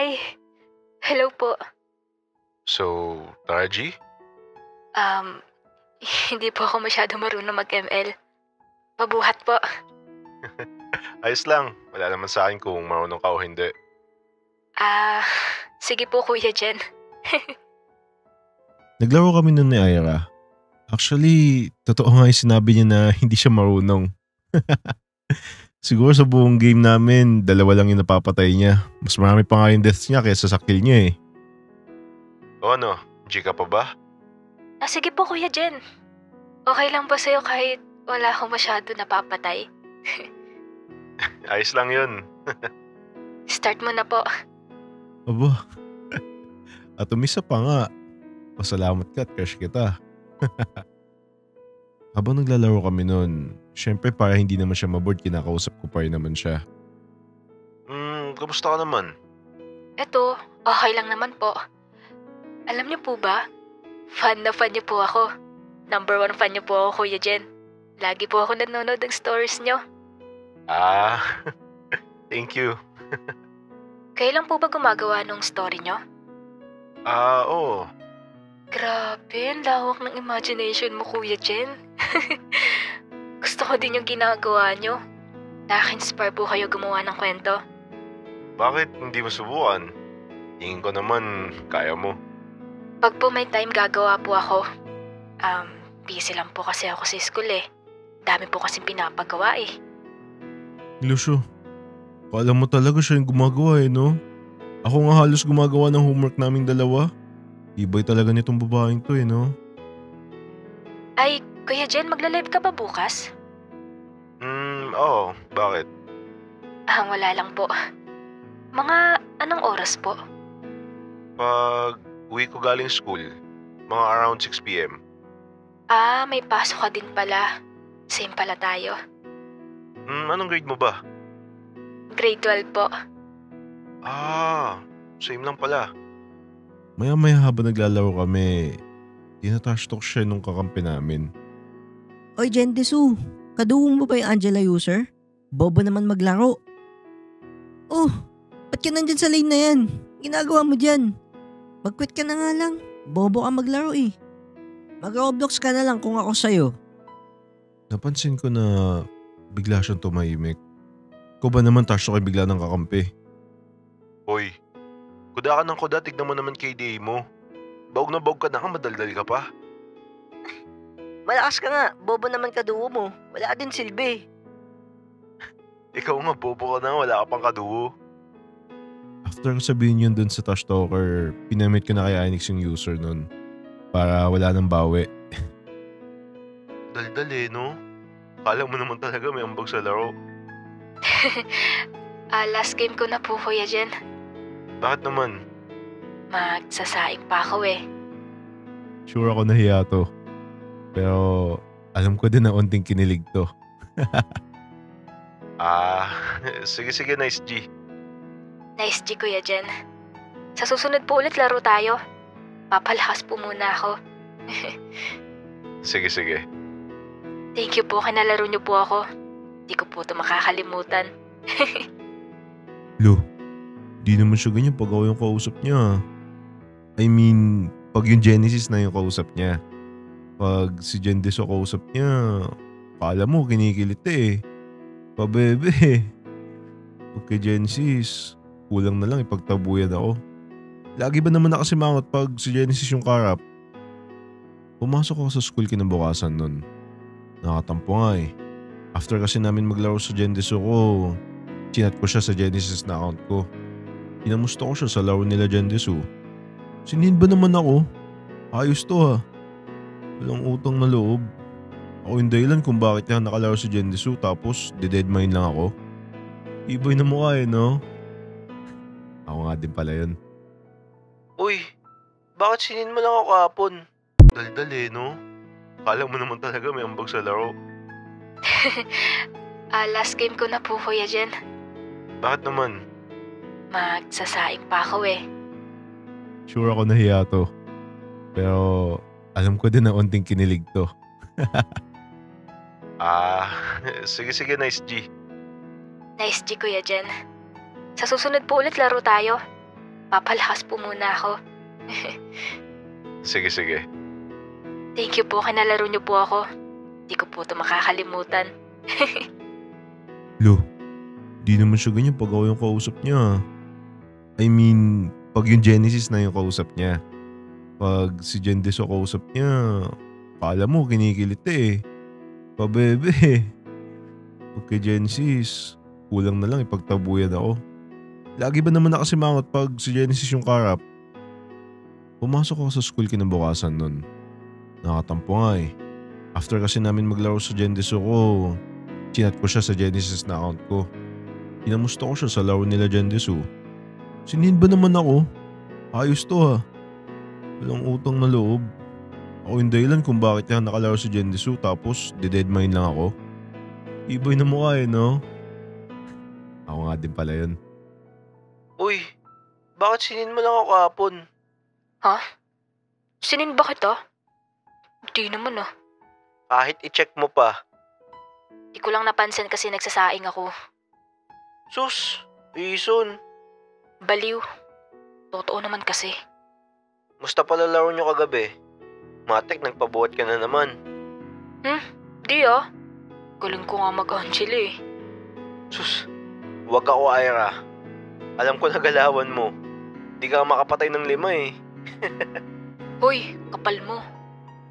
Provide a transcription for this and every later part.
Hi. Hello po. So, tara G? Um, Hindi po ako masyado marunong mag-ML. Pabuhat po. Ayos lang. Wala naman sa akin kung marunong ka o hindi. Ah, Sige po Kuya Jen. Naglaro kami nun ni Ira. Actually, totoo nga yung sinabi niya na hindi siya marunong. Siguro sa buong game namin, 2 lang yung napapatay niya. Mas marami pa nga yung deaths niya kaysa sa kill niya eh. O ano, G ka pa ba? Sige po Kuya Jen. Okay lang ba sa'yo kahit wala akong masyado napapatay? Ayos lang yun. Start mo na po. Aba. At umisa pa nga. Pasalamat ka at crush kita. Habang naglalaro kami nun, syempre para hindi naman siya maboard, kinakausap ko pa rin naman siya. Kamusta ka naman? Eto, okay lang naman po. Alam niyo po ba? Fan na fan niyo po ako. Number 1 fan niyo po ako Kuya Jen. Lagi po ako nanonood ng stories niyo. Thank you. Kailan po ba gumagawa nung story niyo? Oo. Grabe, ang lawak ng imagination mo, Kuya Jen. Gusto ko din yung ginagawa nyo. Nakaka-inspire po kayo gumawa ng kwento. Bakit hindi mo subukan? Tingin ko naman, kaya mo. Pag po may time gagawa po ako. Busy lang po kasi ako sa school eh. Dami po kasing pinapagawa eh. Lucio, kala mo talaga siya yung gumagawa eh no? Ako nga halos gumagawa ng homework naming dalawa. Ibay talaga nitong babaeng to eh no? Ay, Kuya Jen, magla-live ka ba bukas? Oo. Bakit? Wala lang po. Mga anong oras po? Pag uwi ko galing school, mga around 6 p.m. May pasok ka din pala. Same pala tayo. Anong grade mo ba? Grade 12 po. Same lang pala. Maya-maya habang naglalaro kami, tinatrash talk siya nung kakampi namin. Oy Jendesu, kaduwong mo ba yung Angela user? Bobo naman maglaro. Oh, ba't ka nandyan sa lane na yan? Ginagawa mo dyan? Mag-quit ka na nga lang. Bobo ka maglaro eh. Mag-Roblox ka na lang kung ako sa'yo. Napansin ko na bigla siyang tumahimik. Ko ba naman trash talk ay bigla ng kakampi? Hoy, kuda ka ng kuda, tignan mo naman KDA mo. Baog na baog ka na, madaldal ka pa. Malakas ka nga, bobo naman kaduwo mo. Wala din silbi. Ikaw nga, bobo ka na, wala ka pang kaduo. After ko sabihin yun dun sa trash talker, pinamit ko na kay Anix yung user nun. Para wala nang bawi. Daldal eh, no? Kala mo naman talaga may ambag sa laro. Last game ko na po, Kuya Jen. Bakit naman? Magsasaing pa ako eh. Sure ako nahiya to. Pero alam ko din na onting kinilig to. Sige, nice G. Nice G, Kuya Jen. Sa susunod po ulit laro tayo. Papalakas po muna ako. Sige. Thank you po, kinalaro niyo po ako. Di ko po ito makakalimutan. Lo, di naman siya ganyan pag ako yung kausap niya. I mean, pag yung Genesis na yung kausap niya. Pag si Jendeso kausap niya, kala mo kinikilit eh. Pabebe. Pag kay Genesis, kulang na lang ipagtabuyan ako. Lagi ba naman nakasimangot pag si Genesis yung karap? Pumasok ako sa school kinabukasan nun. Nakatampo nga eh. After kasi namin maglaro sa Jendeso ko, chinat ko siya sa Genesis na account ko. Kinamusta ko siya sa laro nila Jendesu. Sinin ba naman ako? Ayos to ha. Walang utang na loob. Ako yung dahilan kung bakit niya nakalaro si Jendesu tapos deadmine lang ako. Ibay na mukha eh no? Ako nga din pala yun. Uy, bakit sinin mo lang ako kahapon? Daldal eh, no? Kala mo naman talaga may ambag sa laro. Last game ko na po, Kuya Jen. Bakit naman? Magsasaing pa ako eh. Sure ako nahiya to. Pero alam ko din na onting kinilig to. Sige, nice G. Nice G, Kuya Jen. Sa susunod po ulit laro tayo. papalakas po muna ako. Sige, sige. Thank you po, kinalaro niyo po ako. Di ko po ito makakalimutan. Lo, di naman siya ganyan pag ako yung kausap niya. I mean, pag yung Genesis na yung kausap niya. Pag si Jendeso kausap niya, kala mo kinikilit eh. Pabebe. Pag kay Genesis, kulang na lang ipagtabuyan ako. Lagi ba naman nakasimangot pag si Genesis yung karap? Pumasok ako sa school kinabukasan nun. Nakatampo nga eh. After kasi namin maglaro sa Gendeso ko, chinat ko siya sa Genesis na account ko. Kinamusta ko siya sa laro nila Gendeso. Sinin ba naman ako? Ayos to ha. Walang utang na loob. Ako yung dahilan kung bakit niya nakalaro si Gendesu tapos deadmine lang ako. Ibay na mukha eh, no? Ako nga din pala yun. Uy, bakit sinin mo lang ako kahapon? Ha? Sinin ba kita? Di naman ah. Kahit i-check mo pa. Di ko lang napansin kasi nagsasaing ako. Sus, Ison. Baliw. Totoo naman kasi. Musta pala laro nyo kagabi? Matek, nagpabuhat ka na naman. Di ah. Galing ko nga mag-Angela eh. Sus, wag ako Ira. Alam ko na galawan mo. Di ka makapatay ng 5 eh. Hoy, kapal mo.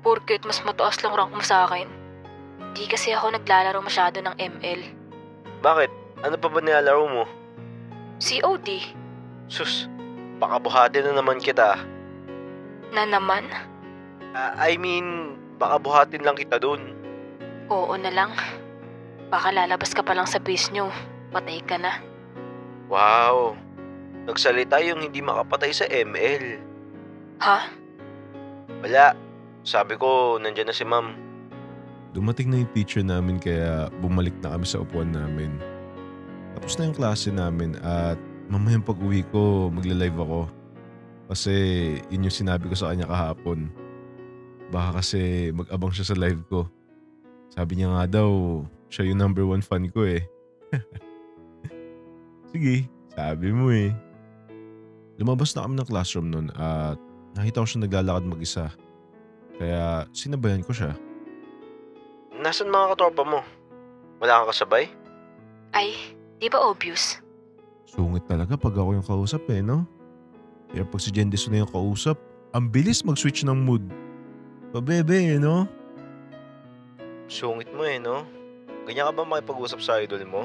Porket mas mataas lang rank mo sa akin. Di kasi ako naglalaro masyado ng ML. Bakit? Ano pa ba nilalaro mo? COD. Sus, baka buhatin na naman kita. Na naman? I mean, baka buhatin lang kita dun. Oo na lang. Baka lalabas ka pa lang sa base nyo. Patay ka na. Wow, nagsalita yung hindi makapatay sa ML. Ha? Wala, sabi ko nandyan na si ma'am. Dumating na yung teacher namin kaya bumalik na kami sa upuan namin. Tapos na yung klase namin at mamayang pag-uwi ko magla-live ako. Kasi yun yung sinabi ko sa kanya kahapon. Baka kasi mag-abang siya sa live ko. Sabi niya nga daw, siya yung number 1 fan ko eh. Sige, sabi mo eh. Lumabas na kami ng classroom nun at nakita ko siya naglalakad mag-isa. Kaya sinabayan ko siya. Nasaan mga katropa mo? Wala kang kasabay? Ay, di ba obvious? Sungit talaga pag ako yung kausap eh, no? Pero pag si Jendeso na yung kausap, ang bilis mag-switch ng mood. Pabebe eh, no? Sungit mo eh, no? Ganyan ka ba makipag-usap sa idol mo?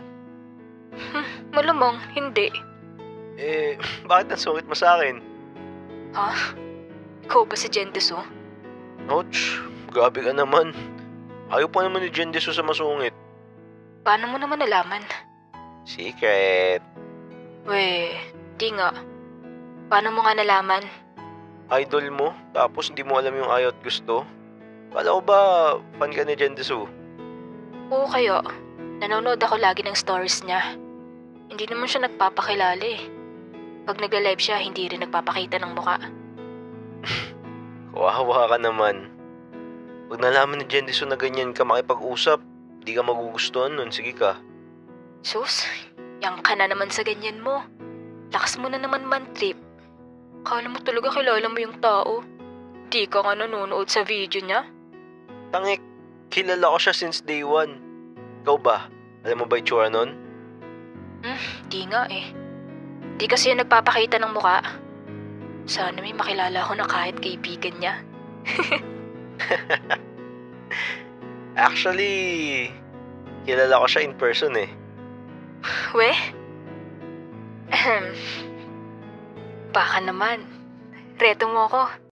Malamang, hindi. Eh, bakit ang sungit mo sa akin? Ha? Ikaw ba si Gendeso? Ouch, grabe ka naman. Ayaw pa naman ni Jendeso sa masungit. Paano mo naman nalaman? Secret. Weh, di nga. Paano mo nga nalaman? Idol mo, tapos hindi mo alam yung ayaw at gusto. Kala ko ba fan ka ni Jendeso? Oo kaya. Nanonood ako lagi ng stories niya. Hindi naman siya nagpapakilala eh. Pag nagla-live siya, hindi rin nagpapakita ng muka. Kawawa ka naman. Pag nalaman ni Jendeso na ganyan ka makipag-usap, di ka magugustuhan nun. Sige ka. Sus, yang ka na naman sa ganyan mo. Lakas mo na naman man-trip. Kala mo talaga kilala mo yung tao. Di ka nga nanonood sa video niya. Tangik, kilala ko siya since day 1. Ikaw ba? Alam mo ba yung tsura nun? Di nga eh. Di kasi yung nagpapakita ng muka. Sana may makilala ko na kahit kaibigan niya. Actually, kilala ko siya in person eh. Weh? Baka naman. Reto mo ako.